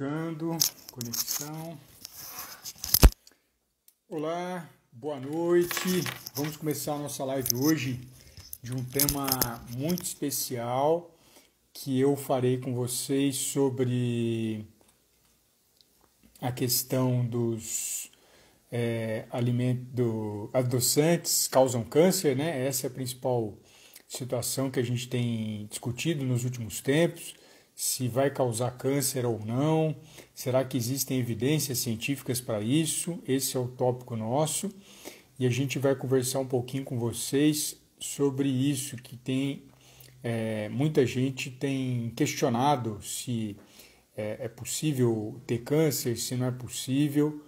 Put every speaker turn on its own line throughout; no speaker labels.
Buscando conexão. Olá, boa noite. Vamos começar a nossa live hoje de um tema muito especial que eu farei com vocês sobre a questão dos adoçantes causam câncer, né? Essa é a principal situação que a gente tem discutido nos últimos tempos. Se vai causar câncer ou não, será que existem evidências científicas para isso? Esse é o tópico nosso e a gente vai conversar um pouquinho com vocês sobre isso que tem muita gente tem questionado se é possível ter câncer, se não é possível,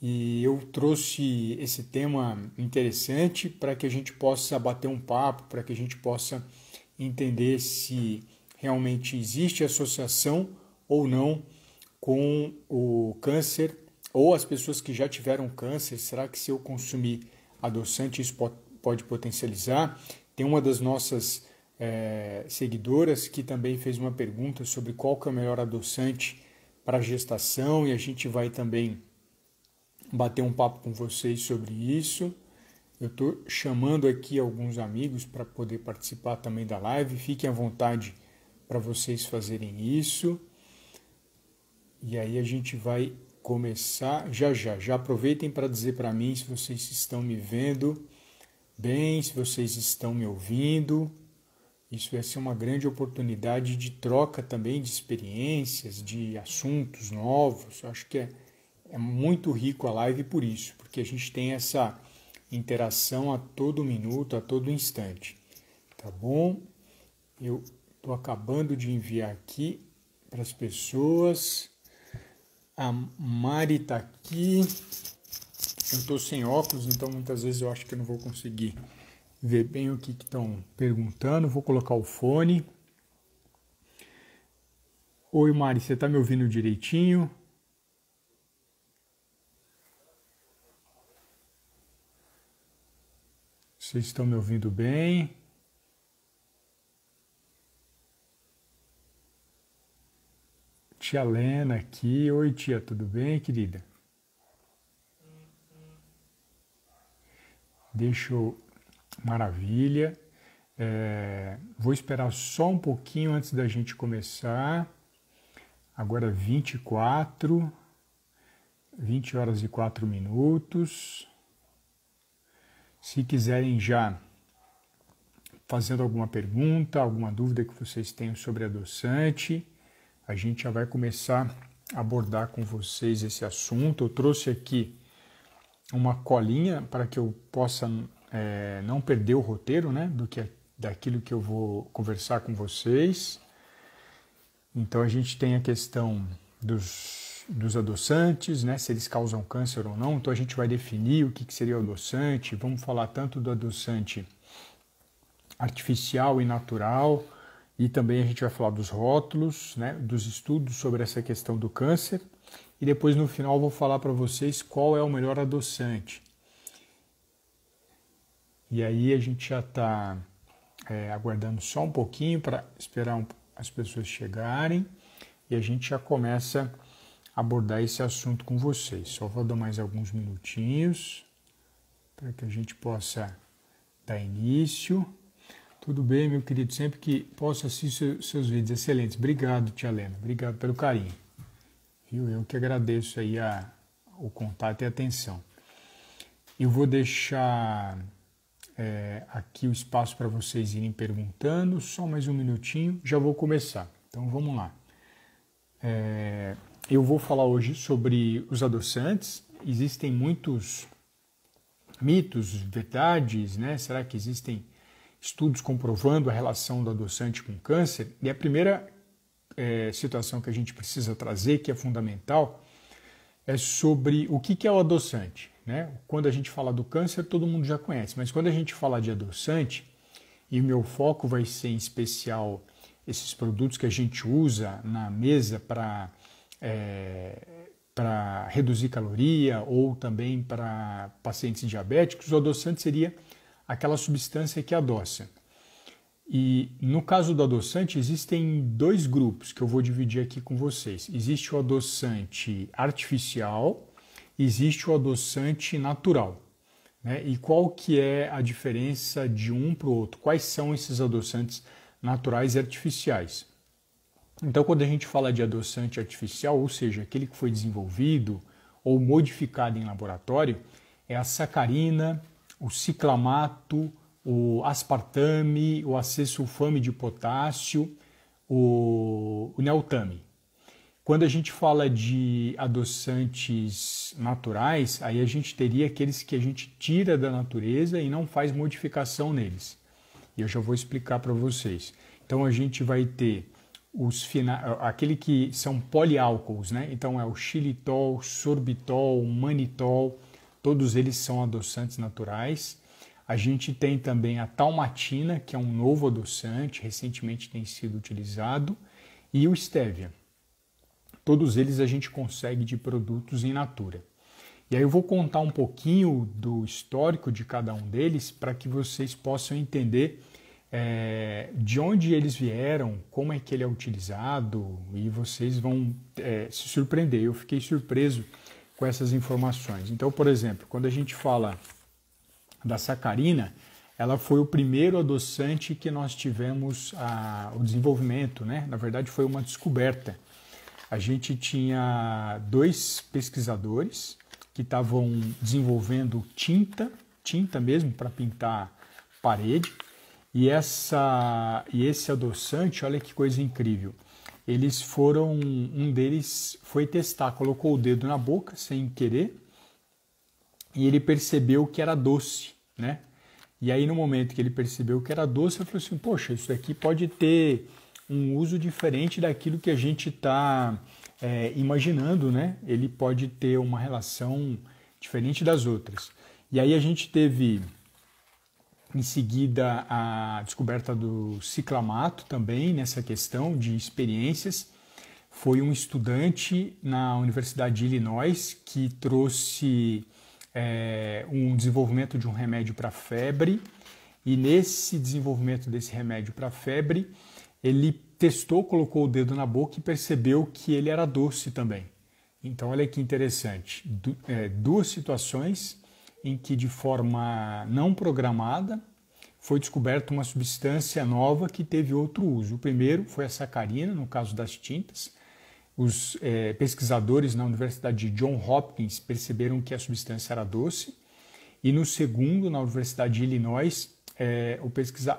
e eu trouxe esse tema interessante para que a gente possa bater um papo, para que a gente possa entender se realmente existe associação ou não com o câncer, ou as pessoas que já tiveram câncer, será que se eu consumir adoçante isso pode potencializar? Tem uma das nossas seguidoras que também fez uma pergunta sobre qual que é o melhor adoçante para a gestação, e a gente vai também bater um papo com vocês sobre isso. Eu estou chamando aqui alguns amigos para poder participar também da live, fiquem à vontade para vocês fazerem isso. E aí a gente vai começar já. Já aproveitem para dizer para mim se vocês estão me vendo bem, se vocês estão me ouvindo. Isso vai ser uma grande oportunidade de troca também de experiências, de assuntos novos. Eu acho que é muito rico a live por isso, porque a gente tem essa interação a todo minuto, a todo instante. Tá bom? Eu estou acabando de enviar aqui para as pessoas. A Mari está aqui. Eu estou sem óculos, então muitas vezes eu acho que eu não vou conseguir ver bem o que estão perguntando. Vou colocar o fone. Oi, Mari, você está me ouvindo direitinho? Vocês estão me ouvindo bem? Tia Lena aqui. Oi, tia, tudo bem, querida? Maravilha. Vou esperar só um pouquinho antes da gente começar. Agora 20 horas e 4 minutos. Se quiserem já fazendo alguma pergunta, alguma dúvida que vocês tenham sobre adoçante, a gente já vai começar a abordar com vocês esse assunto. Eu trouxe aqui uma colinha para que eu possa não perder o roteiro, né, daquilo que eu vou conversar com vocês. Então a gente tem a questão dos adoçantes, né, se eles causam câncer ou não. Então a gente vai definir o que seria o adoçante. Vamos falar tanto do adoçante artificial e natural, e também a gente vai falar dos rótulos, né, dos estudos sobre essa questão do câncer. E depois no final eu vou falar para vocês qual é o melhor adoçante. E aí a gente já está aguardando só um pouquinho para esperar as pessoas chegarem e a gente já começa a abordar esse assunto com vocês. Só vou dar mais alguns minutinhos para que a gente possa dar início. Tudo bem, meu querido? Sempre que posso assistir seus vídeos excelentes. Obrigado, tia Helena. Obrigado pelo carinho. Viu? Eu que agradeço aí o contato e a atenção. Eu vou deixar aqui o espaço para vocês irem perguntando. Só mais um minutinho, já vou começar. Então vamos lá. Eu vou falar hoje sobre os adoçantes. Existem muitos mitos, verdades, né? Será que existem estudos comprovando a relação do adoçante com câncer? E a primeira situação que a gente precisa trazer, que é fundamental, é sobre o que é o adoçante, né? Quando a gente fala do câncer, todo mundo já conhece, mas quando a gente fala de adoçante, e o meu foco vai ser em especial esses produtos que a gente usa na mesa para reduzir caloria ou também para pacientes diabéticos, o adoçante seria aquela substância que adoça. E no caso do adoçante, existem dois grupos que eu vou dividir aqui com vocês. Existe o adoçante artificial, existe o adoçante natural, né? E qual que é a diferença de um para o outro? Quais são esses adoçantes naturais e artificiais? Então, quando a gente fala de adoçante artificial, ou seja, aquele que foi desenvolvido ou modificado em laboratório, é a sacarina, o ciclamato, o aspartame, o acesulfame de potássio, o neotame. Quando a gente fala de adoçantes naturais, aí a gente teria aqueles que a gente tira da natureza e não faz modificação neles. E eu já vou explicar para vocês. Então a gente vai ter aquele que são poliálcools, né? Então é o xilitol, sorbitol, manitol, todos eles são adoçantes naturais. A gente tem também a talmatina, que é um novo adoçante, recentemente tem sido utilizado, e o stevia. Todos eles a gente consegue de produtos in natura. E aí eu vou contar um pouquinho do histórico de cada um deles para que vocês possam entender de onde eles vieram, como é que ele é utilizado, e vocês vão se surpreender. Eu fiquei surpreso com essas informações. Então, por exemplo, quando a gente fala da sacarina, ela foi o primeiro adoçante que nós tivemos o desenvolvimento, né? Na verdade, foi uma descoberta. A gente tinha dois pesquisadores que estavam desenvolvendo tinta mesmo para pintar parede, e esse adoçante, olha que coisa incrível. Um deles foi testar, colocou o dedo na boca sem querer, e ele percebeu que era doce, né? E aí no momento que ele percebeu que era doce, ele falou assim, poxa, isso daqui pode ter um uso diferente daquilo que a gente está imaginando, né? Ele pode ter uma relação diferente das outras. E aí a gente teve em seguida a descoberta do ciclamato também nessa questão de experiências. Foi um estudante na Universidade de Illinois que trouxe um desenvolvimento de um remédio para febre, e nesse desenvolvimento desse remédio para febre, ele testou, colocou o dedo na boca e percebeu que ele era doce também. Então olha que interessante, duas situações em que de forma não programada foi descoberta uma substância nova que teve outro uso. O primeiro foi a sacarina, no caso das tintas. Os pesquisadores na Universidade de Johns Hopkins perceberam que a substância era doce. E no segundo, na Universidade de Illinois,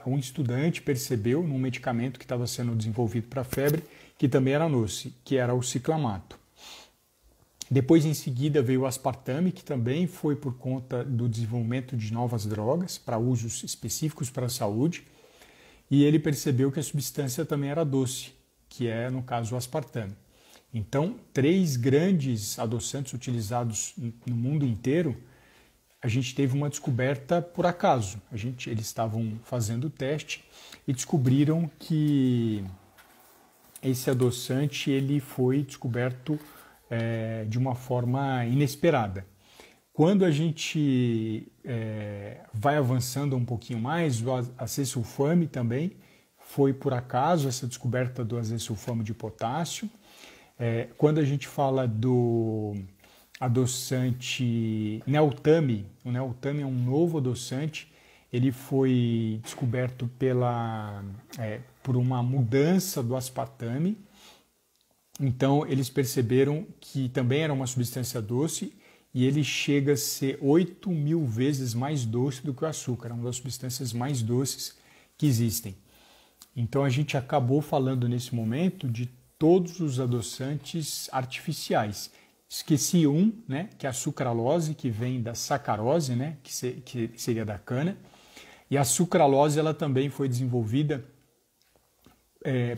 um estudante percebeu num medicamento que estava sendo desenvolvido para febre que também era doce, que era o ciclamato. Depois, em seguida, veio o aspartame, que também foi por conta do desenvolvimento de novas drogas para usos específicos para a saúde. E ele percebeu que a substância também era doce, que é, no caso, o aspartame. Então, 3 grandes adoçantes utilizados no mundo inteiro, a gente teve uma descoberta por acaso. Eles estavam fazendo o teste e descobriram que esse adoçante ele foi descoberto de uma forma inesperada. Quando a gente vai avançando um pouquinho mais, o acesulfame também foi por acaso essa descoberta do acesulfame de potássio. Quando a gente fala do adoçante neotame, o neotame é um novo adoçante, ele foi descoberto por uma mudança do aspartame. Então eles perceberam que também era uma substância doce e ele chega a ser 8.000 vezes mais doce do que o açúcar, é uma das substâncias mais doces que existem. Então a gente acabou falando nesse momento de todos os adoçantes artificiais. Esqueci né, que é a sucralose, que vem da sacarose, né, que seria da cana. E a sucralose ela também foi desenvolvida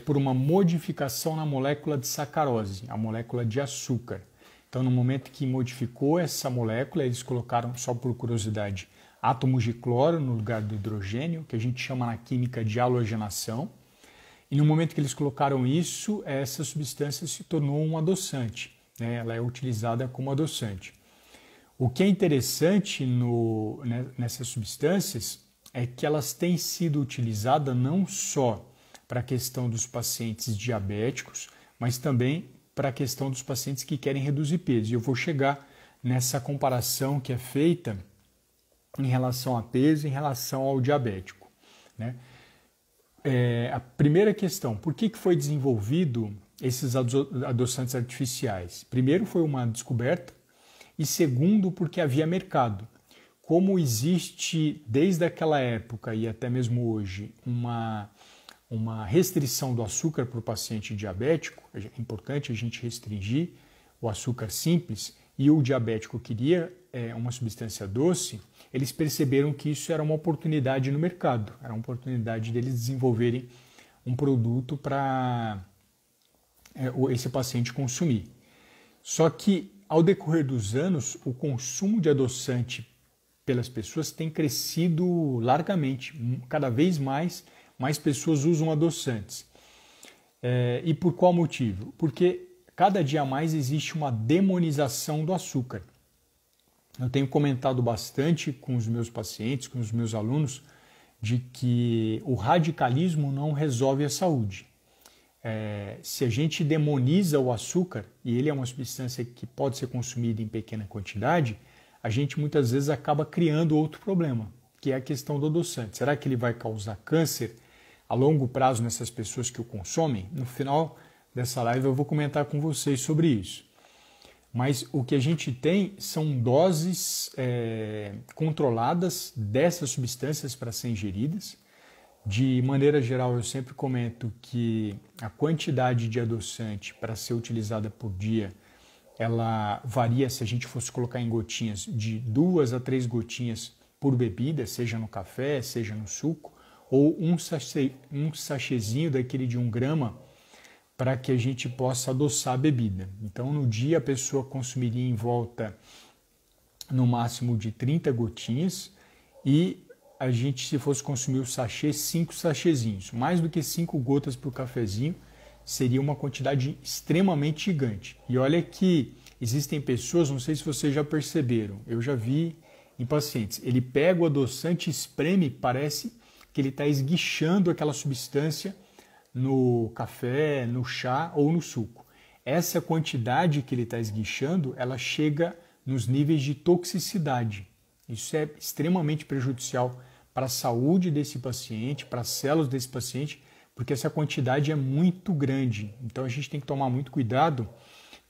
por uma modificação na molécula de sacarose, a molécula de açúcar. Então, no momento que modificou essa molécula, eles colocaram, só por curiosidade, átomos de cloro no lugar do hidrogênio, que a gente chama na química de halogenação. E no momento que eles colocaram isso, essa substância se tornou um adoçante, né? Ela é utilizada como adoçante. O que é interessante nessas substâncias é que elas têm sido utilizadas não só para a questão dos pacientes diabéticos, mas também para a questão dos pacientes que querem reduzir peso. E eu vou chegar nessa comparação que é feita em relação a peso, em relação ao diabético, né? A primeira questão, por que foi desenvolvido esses adoçantes artificiais? Primeiro, foi uma descoberta, e segundo, porque havia mercado. Como existe desde aquela época e até mesmo hoje uma restrição do açúcar para o paciente diabético, é importante a gente restringir o açúcar simples, e o diabético queria uma substância doce, eles perceberam que isso era uma oportunidade no mercado, era uma oportunidade deles desenvolverem um produto para esse paciente consumir. Só que, ao decorrer dos anos, o consumo de adoçante pelas pessoas tem crescido largamente, cada vez mais pessoas usam adoçantes. E por qual motivo? Porque cada dia mais existe uma demonização do açúcar. Eu tenho comentado bastante com os meus pacientes, com os meus alunos, de que o radicalismo não resolve a saúde. Se a gente demoniza o açúcar, e ele é uma substância que pode ser consumida em pequena quantidade, a gente muitas vezes acaba criando outro problema, que é a questão do adoçante. Será que ele vai causar câncer a longo prazo nessas pessoas que o consomem? No final dessa live eu vou comentar com vocês sobre isso. Mas o que a gente tem são doses controladas dessas substâncias para serem ingeridas. De maneira geral, eu sempre comento que a quantidade de adoçante para ser utilizada por dia, ela varia, se a gente fosse colocar em gotinhas, de 2 a 3 gotinhas por bebida, seja no café, seja no suco, ou um sachêzinho daquele de 1 grama, para que a gente possa adoçar a bebida. Então, no dia, a pessoa consumiria em volta, no máximo, de 30 gotinhas, e a gente, se fosse consumir o sachê, 5 sachêzinhos. Mais do que 5 gotas para o cafezinho, seria uma quantidade extremamente gigante. E olha que existem pessoas, não sei se vocês já perceberam, eu já vi em pacientes, ele pega o adoçante, espreme, parece que ele está esguichando aquela substância no café, no chá ou no suco. Essa quantidade que ele está esguichando, ela chega nos níveis de toxicidade. Isso é extremamente prejudicial para a saúde desse paciente, para as células desse paciente, porque essa quantidade é muito grande. Então a gente tem que tomar muito cuidado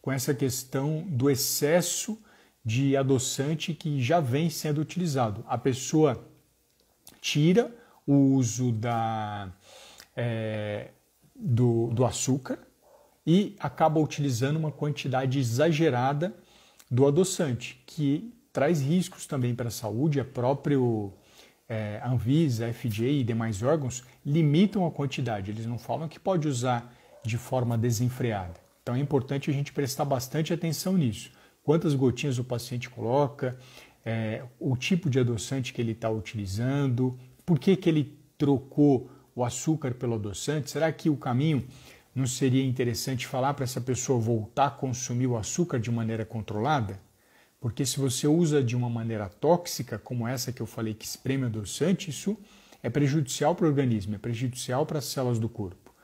com essa questão do excesso de adoçante que já vem sendo utilizado. A pessoa tira o uso do açúcar e acaba utilizando uma quantidade exagerada do adoçante, que traz riscos também para a saúde. A própria Anvisa, a FDA e demais órgãos limitam a quantidade, eles não falam que pode usar de forma desenfreada. Então é importante a gente prestar bastante atenção nisso. Quantas gotinhas o paciente coloca, o tipo de adoçante que ele está utilizando, por que ele trocou o açúcar pelo adoçante. Será que o caminho não seria interessante falar para essa pessoa voltar a consumir o açúcar de maneira controlada? Porque se você usa de uma maneira tóxica, como essa que eu falei, que espreme adoçante, isso é prejudicial para o organismo, é prejudicial para as células do corpo.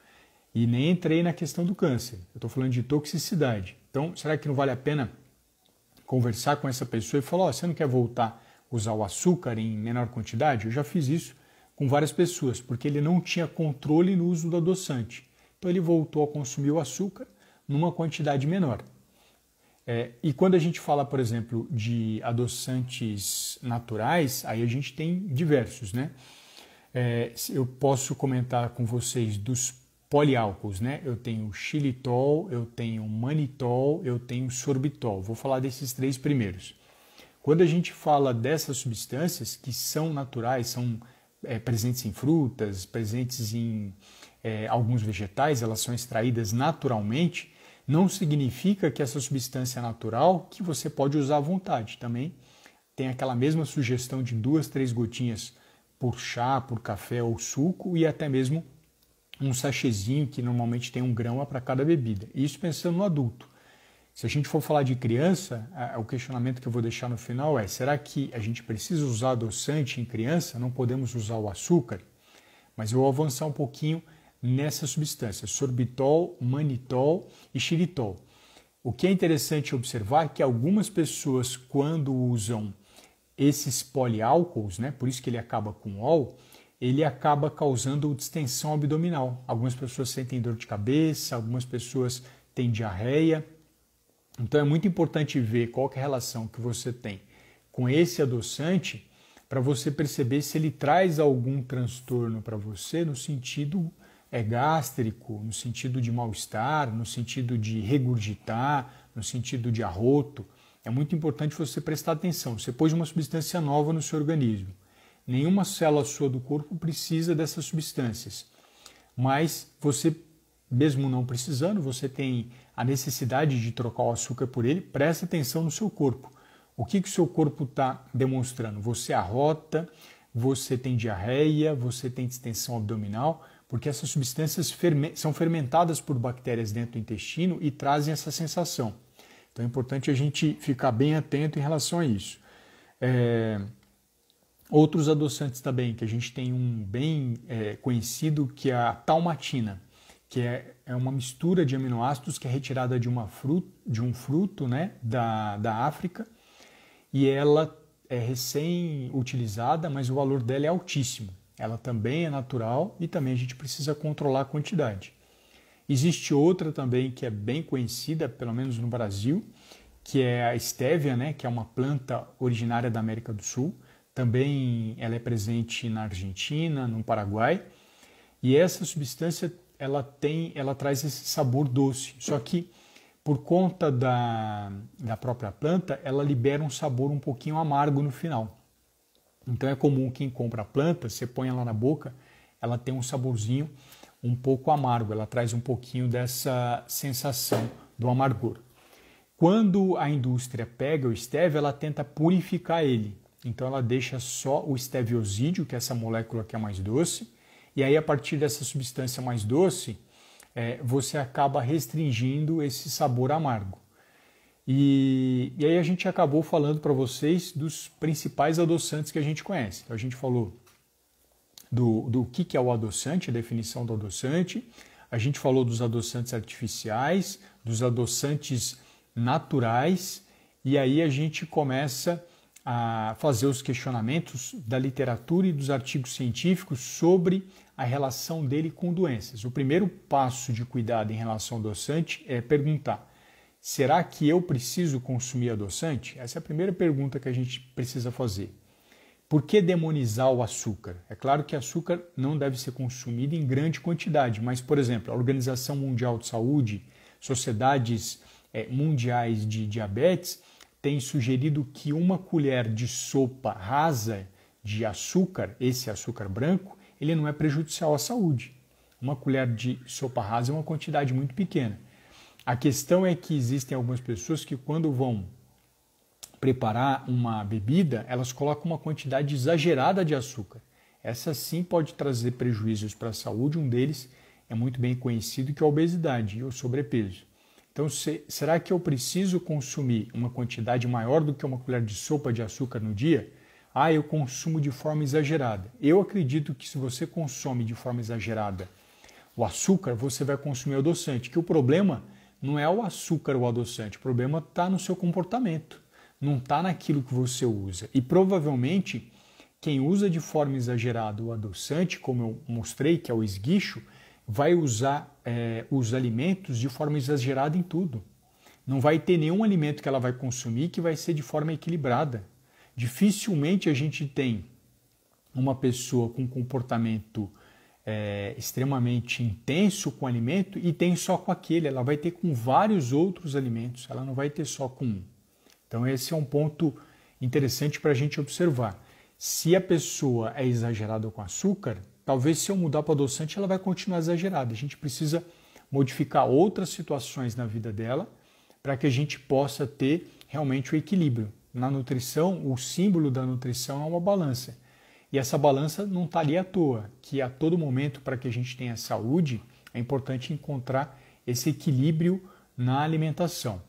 E nem entrei na questão do câncer, eu estou falando de toxicidade. Então, será que não vale a pena conversar com essa pessoa e falar, você não quer voltar a usar o açúcar em menor quantidade? Eu já fiz isso com várias pessoas, porque ele não tinha controle no uso do adoçante. Então ele voltou a consumir o açúcar numa quantidade menor. E quando a gente fala, por exemplo, de adoçantes naturais, aí a gente tem diversos, né? Eu posso comentar com vocês dos poliálcools, né? Eu tenho xilitol, eu tenho manitol, eu tenho sorbitol. Vou falar desses 3 primeiros. Quando a gente fala dessas substâncias que são naturais, são presentes em frutas, presentes em alguns vegetais, elas são extraídas naturalmente, não significa que essa substância natural que você pode usar à vontade. Também tem aquela mesma sugestão de 2, 3 gotinhas por chá, por café ou suco, e até mesmo um sachêzinho que normalmente tem 1 grama para cada bebida. Isso pensando no adulto. Se a gente for falar de criança, o questionamento que eu vou deixar no final é: será que a gente precisa usar adoçante em criança? Não podemos usar o açúcar? Mas eu vou avançar um pouquinho nessas substâncias, sorbitol, manitol e xilitol. O que é interessante observar é que algumas pessoas, quando usam esses poliálcools, né, por isso que ele acaba com ol, ele acaba causando distensão abdominal. Algumas pessoas sentem dor de cabeça, algumas pessoas têm diarreia. Então é muito importante ver qual que é a relação que você tem com esse adoçante para você perceber se ele traz algum transtorno para você no sentido gástrico, no sentido de mal-estar, no sentido de regurgitar, no sentido de arroto. É muito importante você prestar atenção. Você pôs uma substância nova no seu organismo. Nenhuma célula sua do corpo precisa dessas substâncias, mas você, mesmo não precisando, você tem a necessidade de trocar o açúcar por ele. Preste atenção no seu corpo. O que o seu corpo está demonstrando? Você arrota, você tem diarreia, você tem distensão abdominal, porque essas substâncias são fermentadas por bactérias dentro do intestino e trazem essa sensação. Então é importante a gente ficar bem atento em relação a isso. Outros adoçantes também, que a gente tem um bem conhecido, que é a talmatina, que é uma mistura de aminoácidos que é retirada de um fruto, né, da África, e ela é recém-utilizada, mas o valor dela é altíssimo. Ela também é natural e também a gente precisa controlar a quantidade. Existe outra também que é bem conhecida, pelo menos no Brasil, que é a estévia, né, que é uma planta originária da América do Sul. Também ela é presente na Argentina, no Paraguai. E essa substância ela traz esse sabor doce. Só que por conta da própria planta, ela libera um sabor um pouquinho amargo no final. Então é comum quem compra a planta, você põe ela na boca, ela tem um saborzinho um pouco amargo, ela traz um pouquinho dessa sensação do amargor. Quando a indústria pega o estévio, ela tenta purificar ele. Então ela deixa só o esteviosídeo, que é essa molécula que é mais doce, e aí a partir dessa substância mais doce, você acaba restringindo esse sabor amargo. E aí a gente acabou falando para vocês dos principais adoçantes que a gente conhece. Então a gente falou do que é o adoçante, a definição do adoçante, a gente falou dos adoçantes artificiais, dos adoçantes naturais, e aí a gente começa a fazer os questionamentos da literatura e dos artigos científicos sobre a relação dele com doenças. O primeiro passo de cuidado em relação ao adoçante é perguntar: será que eu preciso consumir adoçante? Essa é a primeira pergunta que a gente precisa fazer. Por que demonizar o açúcar? É claro que açúcar não deve ser consumido em grande quantidade, mas, por exemplo, a Organização Mundial de Saúde, sociedades mundiais de diabetes, tem sugerido que uma colher de sopa rasa de açúcar, esse açúcar branco, ele não é prejudicial à saúde. Uma colher de sopa rasa é uma quantidade muito pequena. A questão é que existem algumas pessoas que, quando vão preparar uma bebida, elas colocam uma quantidade exagerada de açúcar. Essa sim pode trazer prejuízos para a saúde. Um deles é muito bem conhecido, que é a obesidade e o sobrepeso. Então, será que eu preciso consumir uma quantidade maior do que uma colher de sopa de açúcar no dia? Eu consumo de forma exagerada. Eu acredito que se você consome de forma exagerada o açúcar, você vai consumir o adoçante, que o problema não é o açúcar ou o adoçante, o problema está no seu comportamento, não está naquilo que você usa. E provavelmente quem usa de forma exagerada o adoçante, como eu mostrei, que é o esguicho, vai usar os alimentos de forma exagerada em tudo. Não vai ter nenhum alimento que ela vai consumir que vai ser de forma equilibrada. Dificilmente a gente tem uma pessoa com comportamento extremamente intenso com o alimento e tem só com aquele. Ela vai ter com vários outros alimentos, ela não vai ter só com um. Então esse é um ponto interessante para a gente observar. Se a pessoa é exagerada com açúcar, talvez se eu mudar para adoçante ela vai continuar exagerada. A gente precisa modificar outras situações na vida dela para que a gente possa ter realmente o equilíbrio. Na nutrição, o símbolo da nutrição é uma balança. E essa balança não está ali à toa, que a todo momento, para que a gente tenha saúde, é importante encontrar esse equilíbrio na alimentação.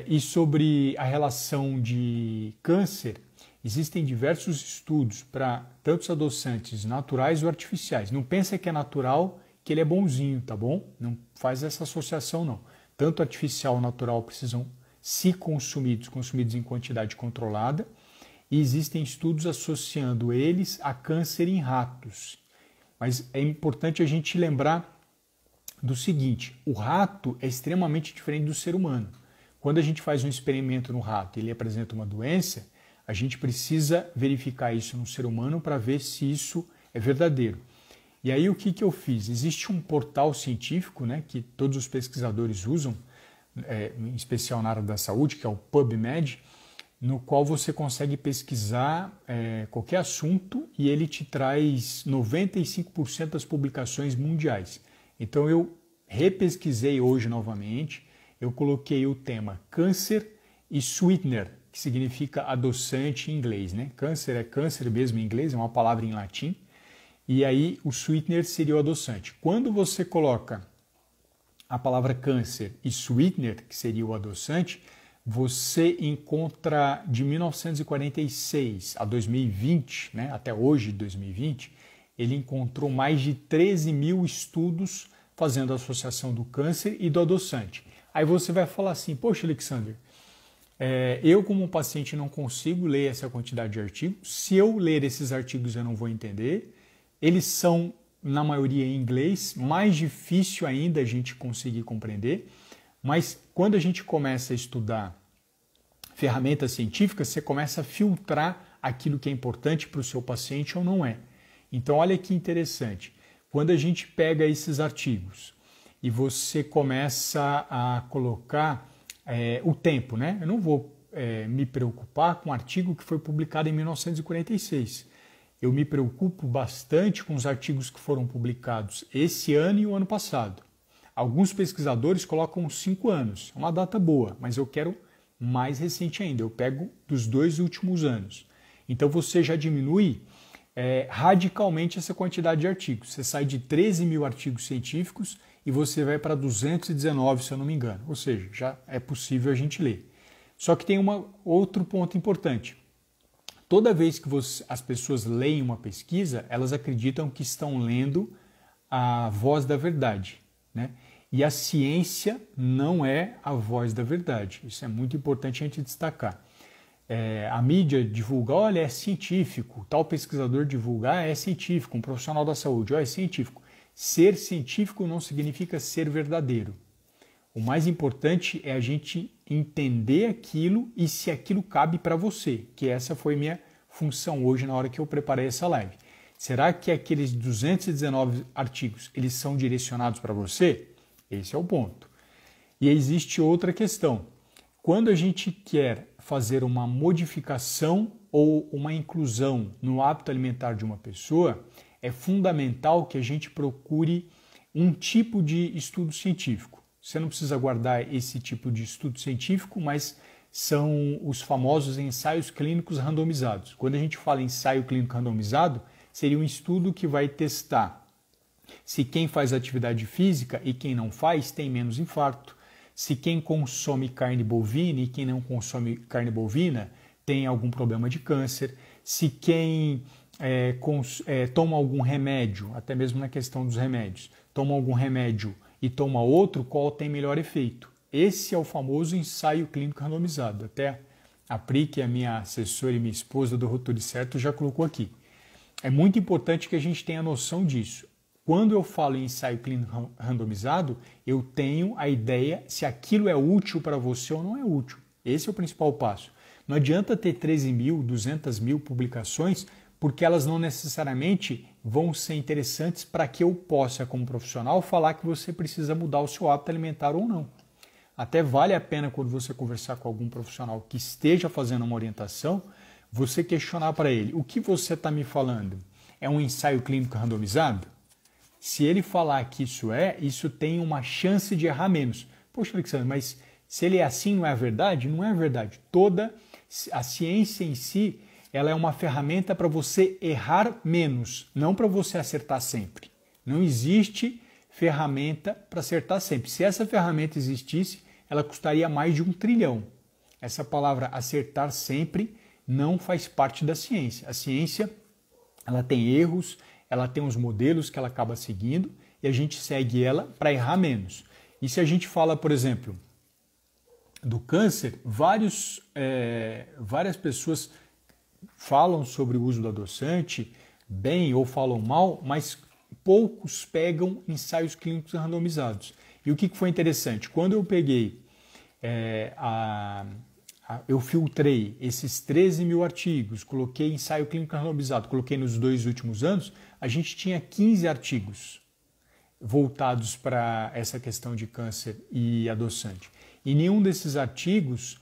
E sobre a relação de câncer, existem diversos estudos para tantos adoçantes naturais ou artificiais. Não pensa que é natural que ele é bonzinho, tá bom? Não faz essa associação, não. Tanto artificial e natural precisam se consumidos em quantidade controlada, e existem estudos associando eles a câncer em ratos. Mas é importante a gente lembrar do seguinte: o rato é extremamente diferente do ser humano. Quando a gente faz um experimento no rato e ele apresenta uma doença, a gente precisa verificar isso no ser humano para ver se isso é verdadeiro. E aí o que eu fiz? Existe um portal científico, né, que todos os pesquisadores usam, em especial na área da saúde, que é o PubMed, no qual você consegue pesquisar qualquer assunto e ele te traz 95% das publicações mundiais. Então eu repesquisei hoje novamente, eu coloquei o tema câncer e sweetener, que significa adoçante em inglês, né? Câncer é câncer mesmo em inglês, é uma palavra em latim, e aí o sweetener seria o adoçante. Quando você coloca a palavra câncer e sweetener, que seria o adoçante, você encontra de 1946 a 2020, né, até hoje, 2020, ele encontrou mais de 13 mil estudos fazendo a associação do câncer e do adoçante. Aí você vai falar assim: poxa, Alexander, eu como paciente não consigo ler essa quantidade de artigos, se eu ler esses artigos eu não vou entender, eles são, na maioria, em inglês, mais difícil ainda a gente conseguir compreender, mas quando a gente começa a estudar ferramentas científicas, você começa a filtrar aquilo que é importante para o seu paciente ou não é. Então, olha que interessante. Quando a gente pega esses artigos e você começa a colocar o tempo, né? Eu não vou me preocupar com um artigo que foi publicado em 1946. Eu me preocupo bastante com os artigos que foram publicados esse ano e o ano passado. Alguns pesquisadores colocam 5 anos, é uma data boa, mas eu quero mais recente ainda, eu pego dos 2 últimos anos. Então você já diminui radicalmente essa quantidade de artigos. Você sai de 13 mil artigos científicos e você vai para 219, se eu não me engano. Ou seja, já é possível a gente ler. Só que tem outro ponto importante. Toda vez que as pessoas leem uma pesquisa, elas acreditam que estão lendo a voz da verdade, né? E a ciência não é a voz da verdade. Isso é muito importante a gente destacar. A mídia divulga, olha, é científico, tal pesquisador divulga, é científico, um profissional da saúde, é científico. Ser científico não significa ser verdadeiro. O mais importante é a gente entender aquilo e se aquilo cabe para você, que essa foi minha função hoje na hora que eu preparei essa live. Será que aqueles 219 artigos, eles são direcionados para você? Esse é o ponto. E existe outra questão. Quando a gente quer fazer uma modificação ou uma inclusão no hábito alimentar de uma pessoa, é fundamental que a gente procure um tipo de estudo científico. Você não precisa guardar esse tipo de estudo científico, mas são os famosos ensaios clínicos randomizados. Quando a gente fala em ensaio clínico randomizado, seria um estudo que vai testar se quem faz atividade física e quem não faz tem menos infarto, se quem consome carne bovina e quem não consome carne bovina tem algum problema de câncer, se quem toma algum remédio, até mesmo na questão dos remédios, toma algum remédio e toma outro, qual tem melhor efeito. Esse é o famoso ensaio clínico randomizado. Até a Pri, que é a minha assessora e minha esposa do Rotura Certo, já colocou aqui. É muito importante que a gente tenha noção disso. Quando eu falo em ensaio clínico randomizado, eu tenho a ideia se aquilo é útil para você ou não é útil. Esse é o principal passo. Não adianta ter 13 mil, 200 mil publicações, porque elas não necessariamente vão ser interessantes para que eu possa, como profissional, falar que você precisa mudar o seu hábito alimentar ou não. Até vale a pena, quando você conversar com algum profissional que esteja fazendo uma orientação, você questionar para ele: o que você está me falando? É um ensaio clínico randomizado? Se ele falar que isso tem uma chance de errar menos. Poxa, Alexandre, mas se ele é assim, não é verdade? Não é verdade. Toda a ciência em si, ela é uma ferramenta para você errar menos, não para você acertar sempre. Não existe ferramenta para acertar sempre. Se essa ferramenta existisse, ela custaria mais de 1 trilhão. Essa palavra acertar sempre não faz parte da ciência. A ciência, ela tem erros, ela tem os modelos que ela acaba seguindo e a gente segue ela para errar menos. E se a gente fala, por exemplo, do câncer, várias pessoas falam sobre o uso do adoçante bem ou falam mal, mas poucos pegam ensaios clínicos randomizados. E o que foi interessante? Quando eu peguei, eu filtrei esses 13 mil artigos, coloquei ensaio clínico randomizado, coloquei nos 2 últimos anos, a gente tinha 15 artigos voltados para essa questão de câncer e adoçante. E nenhum desses artigos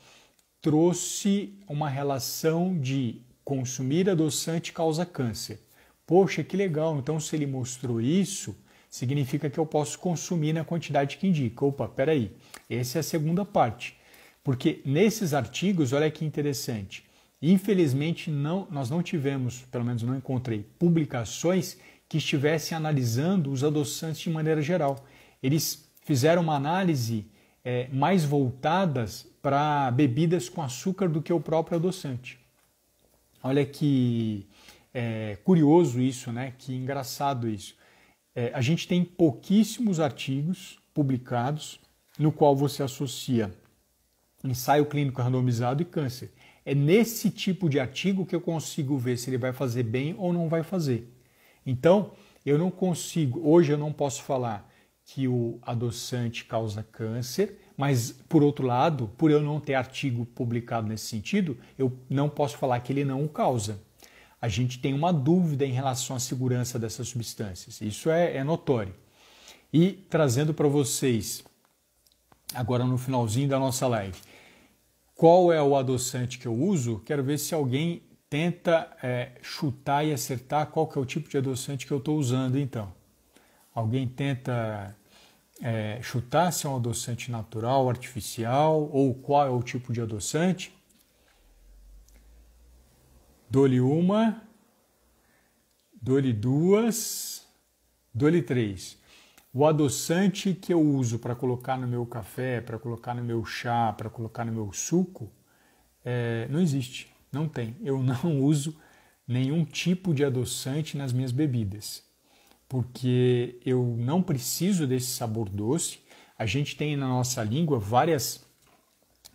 trouxe uma relação de consumir adoçante causa câncer. Poxa, que legal, então se ele mostrou isso, significa que eu posso consumir na quantidade que indica. Opa, peraí, essa é a segunda parte. Porque nesses artigos, olha que interessante, infelizmente nós não tivemos, pelo menos não encontrei, publicações que estivessem analisando os adoçantes de maneira geral. Eles fizeram uma análise mais voltadas para bebidas com açúcar do que o próprio adoçante. Olha que curioso isso, né? Que engraçado isso. A gente tem pouquíssimos artigos publicados no qual você associa ensaio clínico randomizado e câncer. É nesse tipo de artigo que eu consigo ver se ele vai fazer bem ou não vai fazer. Então, hoje eu não posso falar que o adoçante causa câncer, mas, por outro lado, por eu não ter artigo publicado nesse sentido, eu não posso falar que ele não o causa. A gente tem uma dúvida em relação à segurança dessas substâncias. Isso é notório. E trazendo para vocês, agora no finalzinho da nossa live, qual é o adoçante que eu uso? Quero ver se alguém tenta chutar e acertar qual que é o tipo de adoçante que eu estou usando, então. Alguém tenta chutar se é um adoçante natural, artificial, ou qual é o tipo de adoçante? Dou-lhe uma, dou-lhe duas, dou-lhe três. O adoçante que eu uso para colocar no meu café, para colocar no meu chá, para colocar no meu suco, não existe, não tem. Eu não uso nenhum tipo de adoçante nas minhas bebidas, porque eu não preciso desse sabor doce. A gente tem na nossa língua várias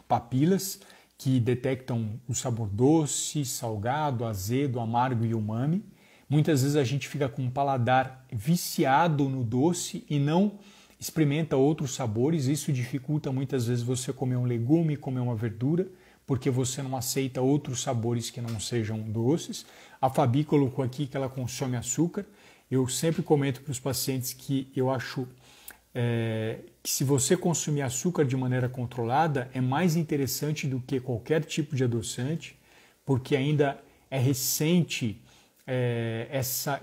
papilas que detectam o sabor doce, salgado, azedo, amargo e umami. Muitas vezes a gente fica com um paladar viciado no doce e não experimenta outros sabores. Isso dificulta muitas vezes você comer um legume, comer uma verdura, porque você não aceita outros sabores que não sejam doces. A Fabi colocou aqui que ela consome açúcar. Eu sempre comento para os pacientes que eu acho que se você consumir açúcar de maneira controlada é mais interessante do que qualquer tipo de adoçante, porque ainda é recente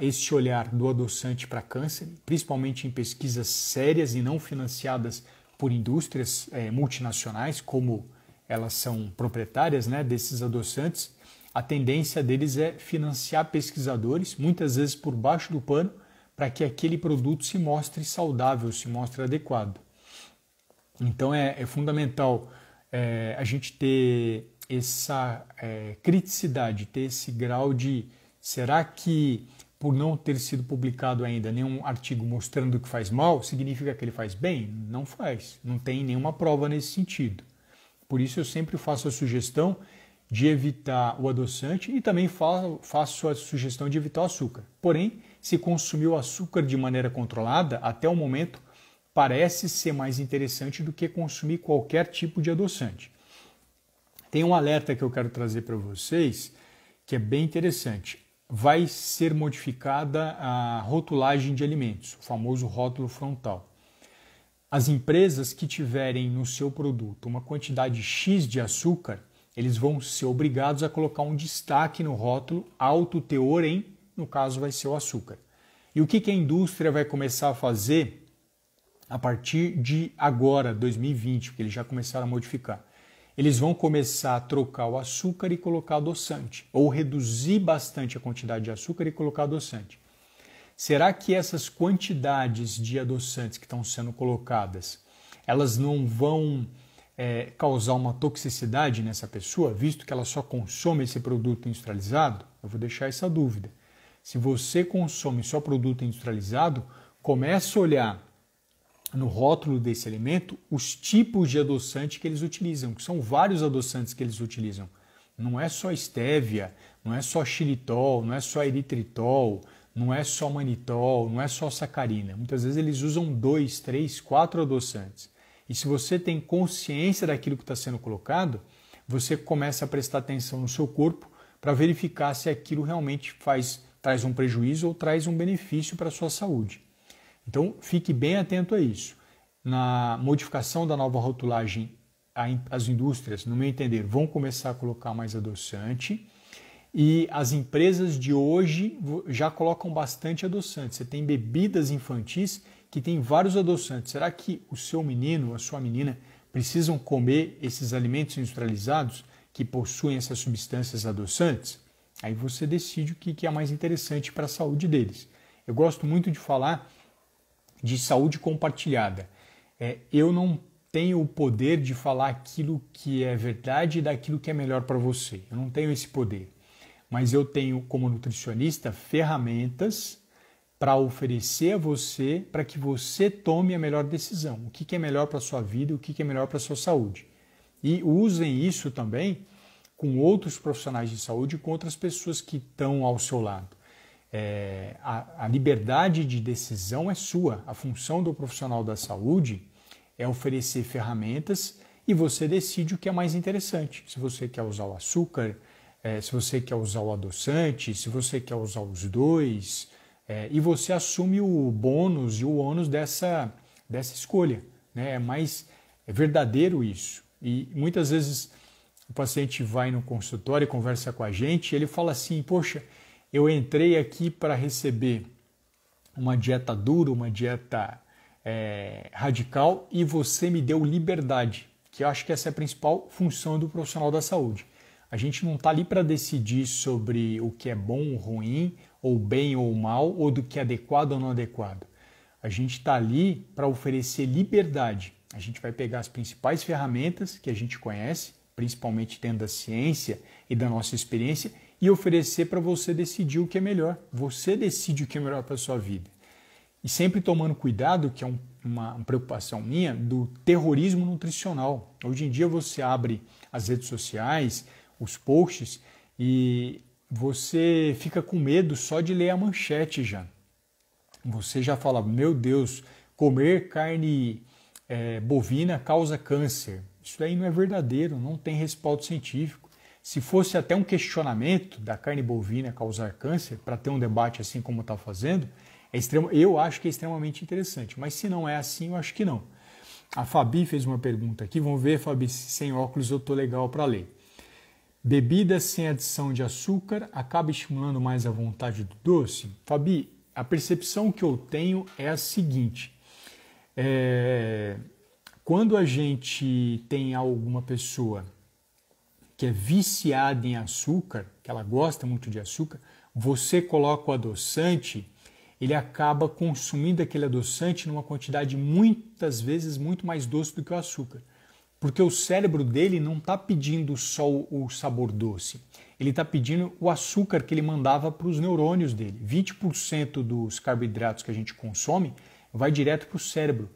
esse olhar do adoçante para câncer, principalmente em pesquisas sérias e não financiadas por indústrias multinacionais, como elas são proprietárias, né, desses adoçantes. A tendência deles é financiar pesquisadores, muitas vezes por baixo do pano, para que aquele produto se mostre saudável, se mostre adequado. Então é fundamental a gente ter essa criticidade, ter esse grau de será que por não ter sido publicado ainda nenhum artigo mostrando que faz mal, significa que ele faz bem? Não faz, não tem nenhuma prova nesse sentido. Por isso eu sempre faço a sugestão de evitar o adoçante e também faço a sugestão de evitar o açúcar. Porém, se consumir o açúcar de maneira controlada, até o momento, parece ser mais interessante do que consumir qualquer tipo de adoçante. Tem um alerta que eu quero trazer para vocês, que é bem interessante. Vai ser modificada a rotulagem de alimentos, o famoso rótulo frontal. As empresas que tiverem no seu produto uma quantidade X de açúcar, eles vão ser obrigados a colocar um destaque no rótulo, alto teor em, no caso vai ser o açúcar. E o que a indústria vai começar a fazer a partir de agora, 2020, porque eles já começaram a modificar? Eles vão começar a trocar o açúcar e colocar adoçante, ou reduzir bastante a quantidade de açúcar e colocar adoçante. Será que essas quantidades de adoçantes que estão sendo colocadas, elas não vão causar uma toxicidade nessa pessoa, visto que ela só consome esse produto industrializado? Eu vou deixar essa dúvida. Se você consome só produto industrializado, comece a olhar no rótulo desse alimento os tipos de adoçante que eles utilizam, que são vários adoçantes que eles utilizam. Não é só estévia, não é só xilitol, não é só eritritol, não é só manitol, não é só sacarina. Muitas vezes eles usam 2, 3, 4 adoçantes. E se você tem consciência daquilo que está sendo colocado, você começa a prestar atenção no seu corpo para verificar se aquilo realmente traz um prejuízo ou traz um benefício para a sua saúde. Então, fique bem atento a isso. Na modificação da nova rotulagem, as indústrias, no meu entender, vão começar a colocar mais adoçante e as empresas de hoje já colocam bastante adoçante. Você tem bebidas infantis que tem vários adoçantes. Será que o seu menino, a sua menina, precisam comer esses alimentos industrializados que possuem essas substâncias adoçantes? Aí você decide o que é mais interessante para a saúde deles. Eu gosto muito de falar de saúde compartilhada. Eu não tenho o poder de falar aquilo que é verdade e daquilo que é melhor para você. Eu não tenho esse poder. Mas eu tenho, como nutricionista, ferramentas para oferecer a você, para que você tome a melhor decisão. O que é melhor para a sua vida e o que é melhor para a sua saúde. E usem isso também com outros profissionais de saúde e com outras pessoas que estão ao seu lado. A liberdade de decisão é sua. A função do profissional da saúde é oferecer ferramentas e você decide o que é mais interessante. Se você quer usar o açúcar, se você quer usar o adoçante, se você quer usar os dois, e você assume o bônus e o ônus dessa escolha. Né? É verdadeiro isso. E muitas vezes o paciente vai no consultório e conversa com a gente e ele fala assim, poxa, eu entrei aqui para receber uma dieta dura, uma dieta radical e você me deu liberdade, que eu acho que essa é a principal função do profissional da saúde. A gente não está ali para decidir sobre o que é bom ou ruim, ou bem ou mal, ou do que é adequado ou não adequado. A gente está ali para oferecer liberdade. A gente vai pegar as principais ferramentas que a gente conhece, principalmente dentro da ciência e da nossa experiência, e oferecer para você decidir o que é melhor. Você decide o que é melhor para a sua vida. E sempre tomando cuidado, que é uma preocupação minha, do terrorismo nutricional. Hoje em dia você abre as redes sociais, os posts, e você fica com medo só de ler a manchete já. Você já fala, meu Deus, comer carne bovina causa câncer. Isso aí não é verdadeiro, não tem respaldo científico. Se fosse até um questionamento da carne bovina causar câncer, para ter um debate assim como está fazendo, eu acho que é extremamente interessante. Mas se não é assim, eu acho que não. A Fabi fez uma pergunta aqui, vamos ver, Fabi, se sem óculos eu estou legal para ler. Bebida sem adição de açúcar acaba estimulando mais a vontade do doce? Fabi, a percepção que eu tenho é a seguinte. Quando a gente tem alguma pessoa que é viciada em açúcar, que ela gosta muito de açúcar, você coloca o adoçante, ele acaba consumindo aquele adoçante numa quantidade muitas vezes muito mais doce do que o açúcar. Porque o cérebro dele não está pedindo só o sabor doce, ele está pedindo o açúcar que ele mandava para os neurônios dele. 20% dos carboidratos que a gente consome vai direto para o cérebro.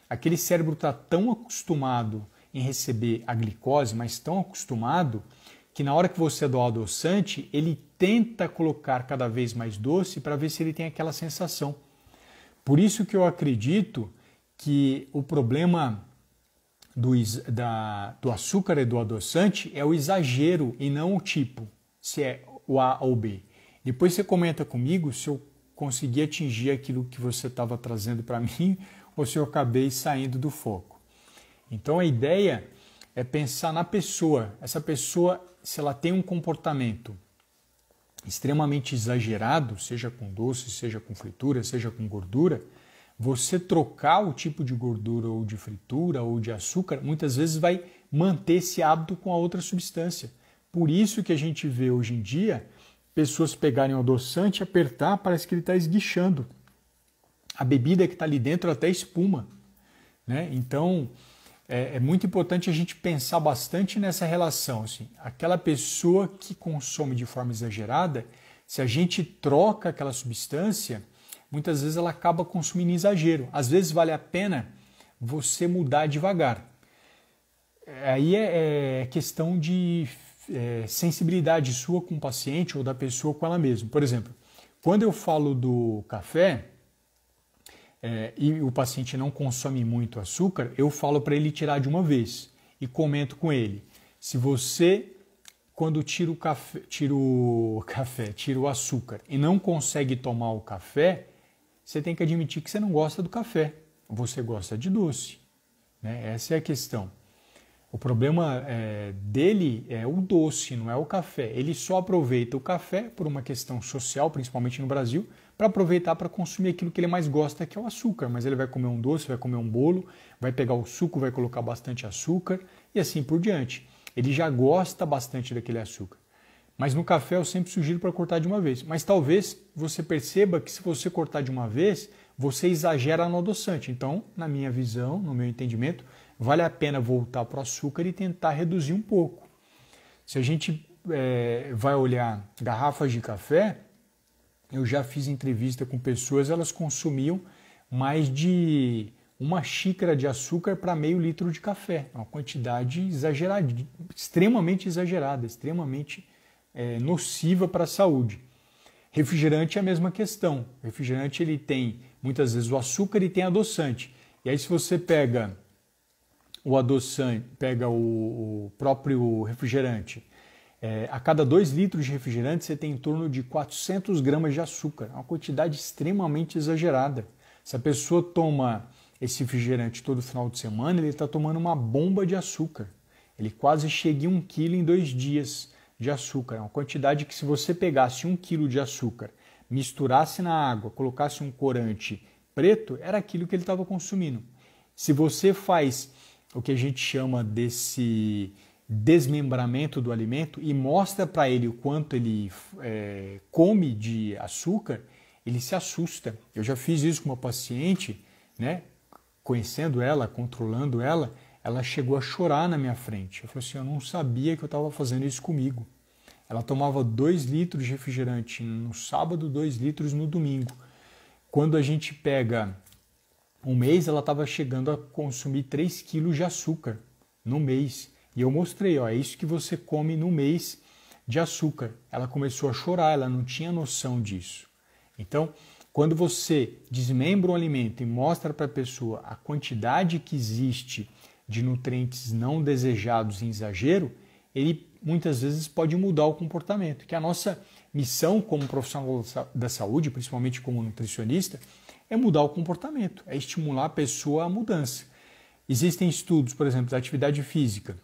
Aquele cérebro está tão acostumado em receber a glicose, mas tão acostumado que na hora que você dá o adoçante, ele tenta colocar cada vez mais doce para ver se ele tem aquela sensação. Por isso que eu acredito que o problema do açúcar e do adoçante é o exagero e não o tipo, se é o A ou B. Depois você comenta comigo se eu consegui atingir aquilo que você estava trazendo para mim ou se eu acabei saindo do foco. Então a ideia é pensar na pessoa. Essa pessoa, se ela tem um comportamento extremamente exagerado, seja com doce, seja com fritura, seja com gordura, você trocar o tipo de gordura ou de fritura ou de açúcar, muitas vezes vai manter esse hábito com a outra substância. Por isso que a gente vê hoje em dia pessoas pegarem o adoçante, apertar, parece que ele está esguichando. A bebida que está ali dentro até espuma. Né? Então, é muito importante a gente pensar bastante nessa relação. Assim, aquela pessoa que consome de forma exagerada, se a gente troca aquela substância, muitas vezes ela acaba consumindo em exagero. Às vezes vale a pena você mudar devagar. Aí é questão de sensibilidade sua com o paciente ou da pessoa com ela mesma. Por exemplo, quando eu falo do café e o paciente não consome muito açúcar, eu falo para ele tirar de uma vez e comento com ele. Se você, quando tira o açúcar e não consegue tomar o café, você tem que admitir que você não gosta do café, você gosta de doce, né? Essa é a questão. O problema dele é o doce, não é o café. Ele só aproveita o café por uma questão social, principalmente no Brasil, para aproveitar para consumir aquilo que ele mais gosta, que é o açúcar. Mas ele vai comer um doce, vai comer um bolo, vai pegar o suco, vai colocar bastante açúcar e assim por diante. Ele já gosta bastante daquele açúcar. Mas no café eu sempre sugiro para cortar de uma vez. Mas talvez você perceba que se você cortar de uma vez, você exagera no adoçante. Então, na minha visão, no meu entendimento, vale a pena voltar para o açúcar e tentar reduzir um pouco. Se a gente vai olhar garrafas de café, eu já fiz entrevista com pessoas, elas consumiam mais de uma xícara de açúcar para meio litro de café. Uma quantidade exagerada, extremamente exagerada, extremamente nociva para a saúde. Refrigerante é a mesma questão. O refrigerante ele tem muitas vezes o açúcar e tem adoçante. E aí se você pega o adoçante, pega o próprio refrigerante, a cada 2 litros de refrigerante você tem em torno de 400 gramas de açúcar. É uma quantidade extremamente exagerada. Se a pessoa toma esse refrigerante todo final de semana, ele está tomando uma bomba de açúcar. Ele quase chega em 1 quilo em 2 dias de açúcar. É uma quantidade que se você pegasse 1 quilo de açúcar, misturasse na água, colocasse um corante preto, era aquilo que ele estava consumindo. Se você faz o que a gente chama desse desmembramento do alimento e mostra para ele o quanto ele come de açúcar, ele se assusta. Eu já fiz isso com uma paciente, né? Conhecendo ela, controlando ela, ela chegou a chorar na minha frente. Eu falei assim, eu não sabia que eu estava fazendo isso comigo. Ela tomava 2 litros de refrigerante no sábado, 2 litros no domingo. Quando a gente pega um mês, ela estava chegando a consumir 3 quilos de açúcar no mês. E eu mostrei, ó, é isso que você come no mês de açúcar. Ela começou a chorar, ela não tinha noção disso. Então, quando você desmembra um alimento e mostra para a pessoa a quantidade que existe de nutrientes não desejados em exagero, ele muitas vezes pode mudar o comportamento. Que a nossa missão como profissional da saúde, principalmente como nutricionista, é mudar o comportamento, é estimular a pessoa à mudança. Existem estudos, por exemplo, da atividade física,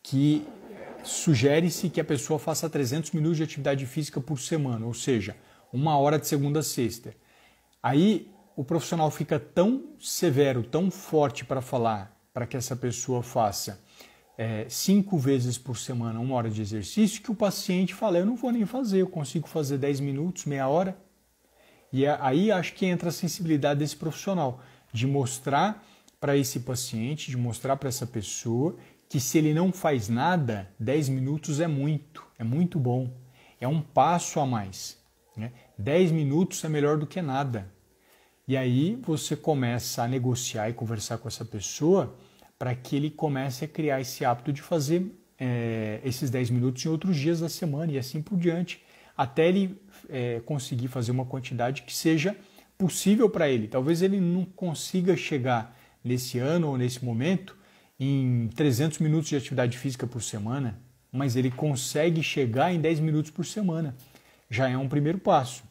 que sugere-se que a pessoa faça 300 minutos de atividade física por semana, ou seja, 1 hora de segunda a sexta. Aí o profissional fica tão severo, tão forte para falar para que essa pessoa faça 5 vezes por semana 1 hora de exercício, que o paciente fala, eu não vou nem fazer, eu consigo fazer 10 minutos, meia hora. E aí acho que entra a sensibilidade desse profissional, de mostrar para esse paciente, de mostrar para essa pessoa que se ele não faz nada, 10 minutos é muito bom, é um passo a mais. Né? 10 minutos é melhor do que nada. E aí você começa a negociar e conversar com essa pessoa para que ele comece a criar esse hábito de fazer esses 10 minutos em outros dias da semana e assim por diante, até ele conseguir fazer uma quantidade que seja possível para ele. Talvez ele não consiga chegar nesse ano ou nesse momento em 300 minutos de atividade física por semana, mas ele consegue chegar em 10 minutos por semana. Já é um primeiro passo.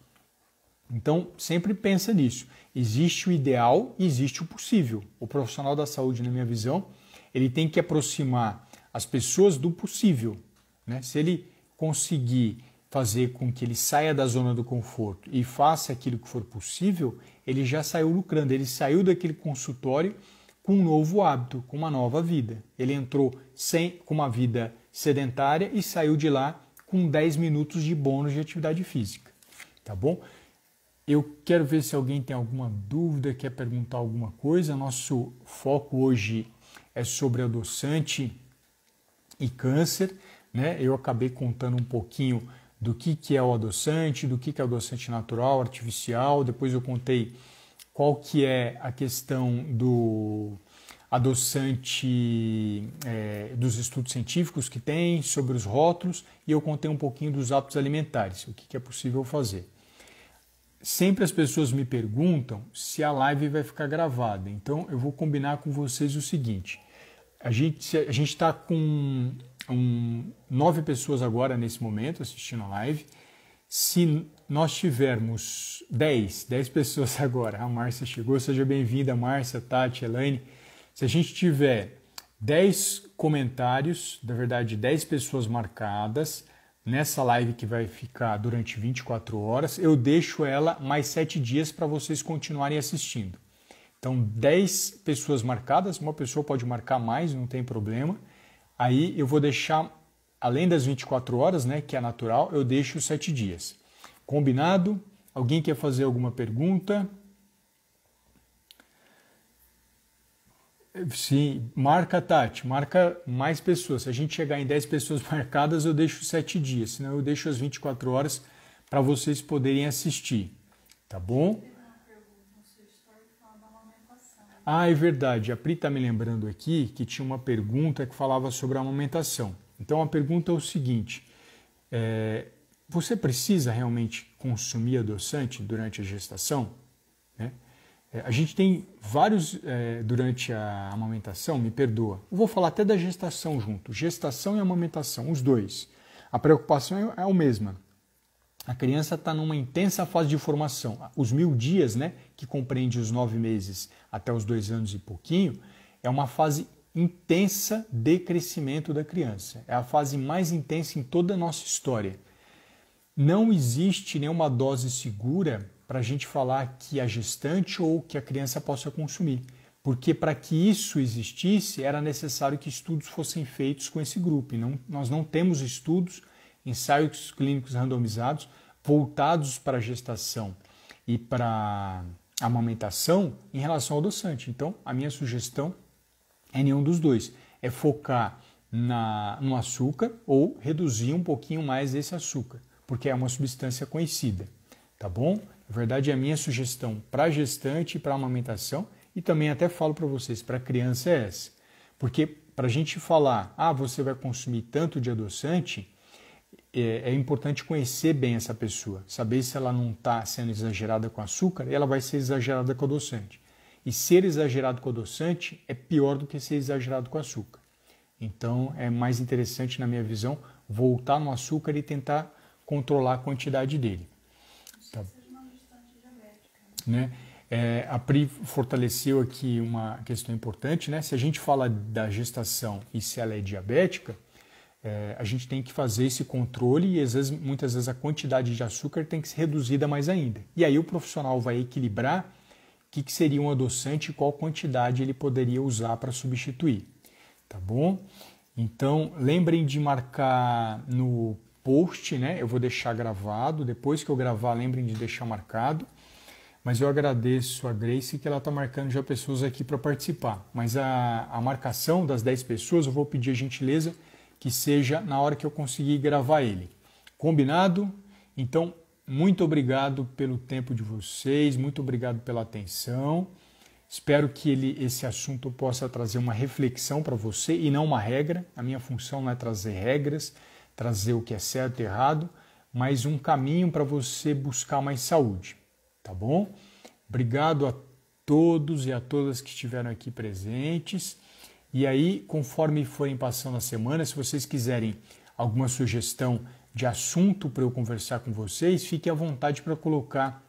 Então, sempre pensa nisso. Existe o ideal e existe o possível. O profissional da saúde, na minha visão, ele tem que aproximar as pessoas do possível. Né? Se ele conseguir fazer com que ele saia da zona do conforto e faça aquilo que for possível, ele já saiu lucrando. Ele saiu daquele consultório com um novo hábito, com uma nova vida. Ele entrou com uma vida sedentária e saiu de lá com 10 minutos de bônus de atividade física. Tá bom? Eu quero ver se alguém tem alguma dúvida, quer perguntar alguma coisa. Nosso foco hoje é sobre adoçante e câncer, né? Eu acabei contando um pouquinho do que é o adoçante, do que é adoçante natural, artificial. Depois eu contei qual que é a questão do adoçante, dos estudos científicos que tem, sobre os rótulos, e eu contei um pouquinho dos hábitos alimentares, o que é possível fazer. Sempre as pessoas me perguntam se a live vai ficar gravada, então eu vou combinar com vocês o seguinte: a gente está com 9 pessoas agora nesse momento assistindo a live. Se nós tivermos 10 pessoas agora, a Márcia chegou, seja bem-vinda, Márcia, Tati, Elaine. Se a gente tiver 10 comentários, na verdade 10 pessoas marcadas nessa live que vai ficar durante 24 horas, eu deixo ela mais 7 dias para vocês continuarem assistindo. Então 10 pessoas marcadas, uma pessoa pode marcar mais, não tem problema. Aí eu vou deixar, além das 24 horas, né, que é natural, eu deixo 7 dias. Combinado? Alguém quer fazer alguma pergunta? Sim, marca, Tati, marca mais pessoas. Se a gente chegar em 10 pessoas marcadas, eu deixo 7 dias, senão eu deixo as 24 horas para vocês poderem assistir, tá bom? Ah, é verdade, a Pri está me lembrando aqui que tinha uma pergunta que falava sobre a amamentação. Então a pergunta é o seguinte: você precisa realmente consumir adoçante durante a gestação? Né? A gente tem vários durante a amamentação, me perdoa. Eu vou falar até da gestação junto, gestação e amamentação, os dois. A preocupação é a mesma. A criança está numa intensa fase de formação. Os 1000 dias, né, que compreende os 9 meses até os 2 anos e pouquinho, é uma fase intensa de crescimento da criança. É a fase mais intensa em toda a nossa história. Não existe nenhuma dose segura para a gente falar que a gestante ou que a criança possa consumir. Porque para que isso existisse, era necessário que estudos fossem feitos com esse grupo. E nós não temos estudos, ensaios clínicos randomizados, voltados para a gestação e para a amamentação em relação ao adoçante. Então, a minha sugestão é nenhum dos dois. É focar no açúcar ou reduzir um pouquinho mais esse açúcar, porque é uma substância conhecida, tá bom? Na verdade, a minha sugestão para a gestante e para a amamentação, e também até falo para vocês, para a criança é essa. Porque para a gente falar, você vai consumir tanto de adoçante, é importante conhecer bem essa pessoa, saber se ela não está sendo exagerada com açúcar, e ela vai ser exagerada com adoçante. E ser exagerado com adoçante é pior do que ser exagerado com açúcar. Então é mais interessante, na minha visão, voltar no açúcar e tentar controlar a quantidade dele. Tá. Né? A Pri fortaleceu aqui uma questão importante, né? Se a gente fala da gestação e se ela é diabética, a gente tem que fazer esse controle e muitas vezes a quantidade de açúcar tem que ser reduzida mais ainda. E aí o profissional vai equilibrar o que seria um adoçante e qual quantidade ele poderia usar para substituir. Tá bom? Então lembrem de marcar no post, né? Eu vou deixar gravado, depois que eu gravar lembrem de deixar marcado. Mas eu agradeço a Grace que ela está marcando já pessoas aqui para participar. Mas a marcação das 10 pessoas eu vou pedir a gentileza que seja na hora que eu conseguir gravar ele. Combinado? Então, muito obrigado pelo tempo de vocês, muito obrigado pela atenção. Espero que esse assunto possa trazer uma reflexão para você e não uma regra. A minha função não é trazer regras, trazer o que é certo e errado, mas um caminho para você buscar mais saúde. Tá bom? Obrigado a todos e a todas que estiveram aqui presentes. E aí, conforme forem passando a semana, se vocês quiserem alguma sugestão de assunto para eu conversar com vocês, fiquem à vontade para colocar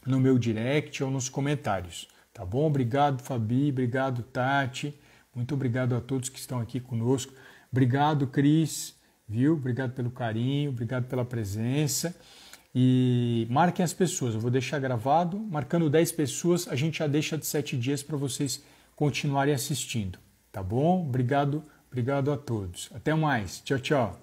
no meu direct ou nos comentários. Tá bom? Obrigado, Fabi. Obrigado, Tati. Muito obrigado a todos que estão aqui conosco. Obrigado, Cris. Viu? Obrigado pelo carinho, obrigado pela presença. E marquem as pessoas. Eu vou deixar gravado. Marcando 10 pessoas, a gente já deixa de 7 dias para vocês continuarem assistindo. Tá bom? Obrigado a todos. Até mais. Tchau, tchau.